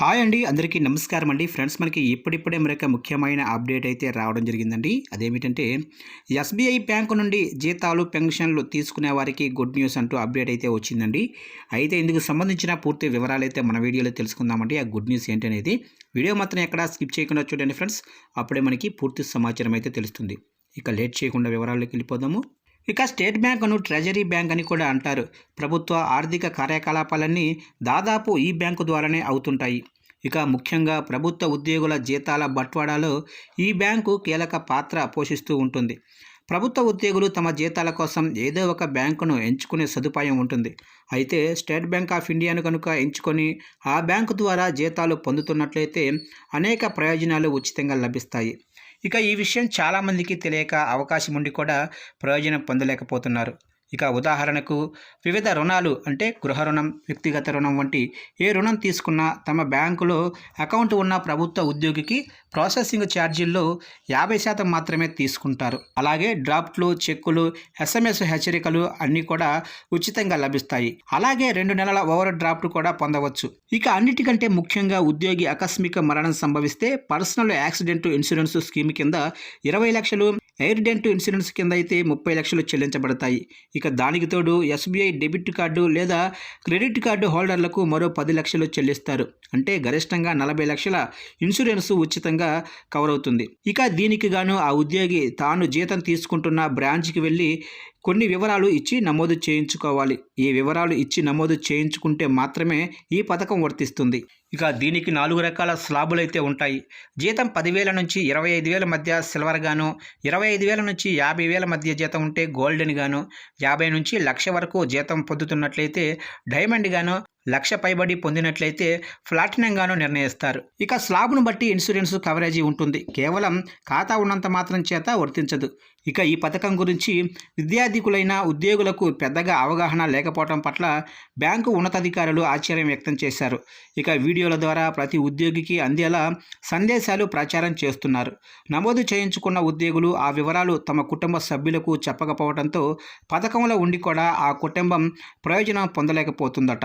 Hi అండి. అందరికీ నమస్కారం అండి. ఫ్రెండ్స్, మనకి ఇప్పుడిప్పుడే మరొక ముఖ్యమైన అప్డేట్ అయితే రావడం జరిగిందండి. అదేమిటంటే ఎస్బీఐ బ్యాంకు నుండి జీతాలు, పెన్షన్లు తీసుకునే వారికి గుడ్ న్యూస్ అంటూ అప్డేట్ అయితే వచ్చిందండి. అయితే ఇందుకు సంబంధించిన పూర్తి వివరాలైతే మన వీడియోలో తెలుసుకుందామండి. ఆ గుడ్ న్యూస్ ఏంటనేది వీడియో మాత్రం ఎక్కడ స్కిప్ చేయకుండా చూడండి ఫ్రెండ్స్. అప్పుడే మనకి పూర్తి సమాచారం అయితే తెలుస్తుంది. ఇక లేట్ చేయకుండా వివరాల్లోకి వెళ్ళిపోదాము. ఇక స్టేట్ బ్యాంకును ట్రెజరీ బ్యాంక్ అని కూడా అంటారు. ప్రభుత్వ ఆర్థిక కార్యకలాపాలన్నీ దాదాపు ఈ బ్యాంకు ద్వారానే అవుతుంటాయి. ఇక ముఖ్యంగా ప్రభుత్వ ఉద్యోగుల జీతాల బట్వాడాలో ఈ బ్యాంకు కీలక పాత్ర పోషిస్తూ ఉంటుంది. ప్రభుత్వ ఉద్యోగులు తమ జీతాల కోసం ఏదో ఒక బ్యాంకును ఎంచుకునే సదుపాయం ఉంటుంది. అయితే స్టేట్ బ్యాంక్ ఆఫ్ ఇండియాను కనుక ఎంచుకొని ఆ బ్యాంకు ద్వారా జీతాలు పొందుతున్నట్లయితే అనేక ప్రయోజనాలు ఉచితంగా లభిస్తాయి. ఇక ఈ విషయం చాలామందికి తెలియక అవకాశం ఉండి కూడా ప్రయోజనం పొందలేకపోతున్నారు. ఇక ఉదాహరణకు వివిధ రుణాలు అంటే గృహ రుణం, వ్యక్తిగత రుణం వంటి ఏ రుణం తీసుకున్నా తమ బ్యాంకులో అకౌంట్ ఉన్న ప్రభుత్వ ఉద్యోగికి ప్రాసెసింగ్ ఛార్జీల్లో 50% మాత్రమే తీసుకుంటారు. అలాగే డ్రాఫ్ట్లు, చెక్కులు, ఎస్ఎంఎస్ హెచ్చరికలు అన్నీ కూడా ఉచితంగా లభిస్తాయి. అలాగే 2 నెలల ఓవర్ డ్రాఫ్ట్ కూడా పొందవచ్చు. ఇక అన్నిటికంటే ముఖ్యంగా ఉద్యోగి ఆకస్మిక మరణం సంభవిస్తే పర్సనల్ యాక్సిడెంట్ ఇన్సూరెన్స్ స్కీమ్ కింద 20 లక్షలు, ఎయిర్ డెంట్ ఇన్సూరెన్స్ కింద అయితే 30 లక్షలు చెల్లించబడతాయి. ఇక దానికి తోడు ఎస్బీఐ డెబిట్ కార్డు లేదా క్రెడిట్ కార్డు హోల్డర్లకు మరో 10 లక్షలు చెల్లిస్తారు. అంటే గరిష్టంగా 40 లక్షల ఇన్సూరెన్స్ ఉచితంగా కవర్ అవుతుంది. ఇక దీనికి గాను ఆ ఉద్యోగి తాను జీతం తీసుకుంటున్న బ్రాంచ్కి వెళ్ళి కొన్ని వివరాలు ఇచ్చి నమోదు చేయించుకోవాలి. ఈ వివరాలు ఇచ్చి నమోదు చేయించుకుంటే మాత్రమే ఈ పథకం వర్తిస్తుంది. ఇక దీనికి 4 రకాల స్లాబులు అయితే ఉంటాయి. జీతం 10,000 నుంచి 25,000 మధ్య సిల్వర్ గాను, 25,000 నుంచి 50,000 మధ్య జీతం ఉంటే గోల్డెన్ గాను, 50 నుంచి 1,00,000 వరకు జీతం పొందుతున్నట్లయితే డైమండ్ గాను, 1,00,000 పైబడి పొందినట్లయితే ప్లాటినంగాను నిర్ణయిస్తారు. ఇక స్లాబ్ను బట్టి ఇన్సూరెన్స్ కవరేజీ ఉంటుంది. కేవలం ఖాతా ఉన్నంత మాత్రం చేత వర్తించదు. ఇక ఈ పథకం గురించి విద్యార్థికులైన ఉద్యోగులకు పెద్దగా అవగాహన లేకపోవడం పట్ల బ్యాంకు ఉన్నతాధికారులు ఆశ్చర్యం వ్యక్తం చేశారు. ఇక వీడియోల ద్వారా ప్రతి ఉద్యోగికి అందేలా సందేశాలు ప్రచారం చేస్తున్నారు. నమోదు చేయించుకున్న ఉద్యోగులు ఆ వివరాలు తమ కుటుంబ సభ్యులకు చెప్పకపోవడంతో పథకంలో ఉండి కూడా ఆ కుటుంబం ప్రయోజనం పొందలేకపోతుందట.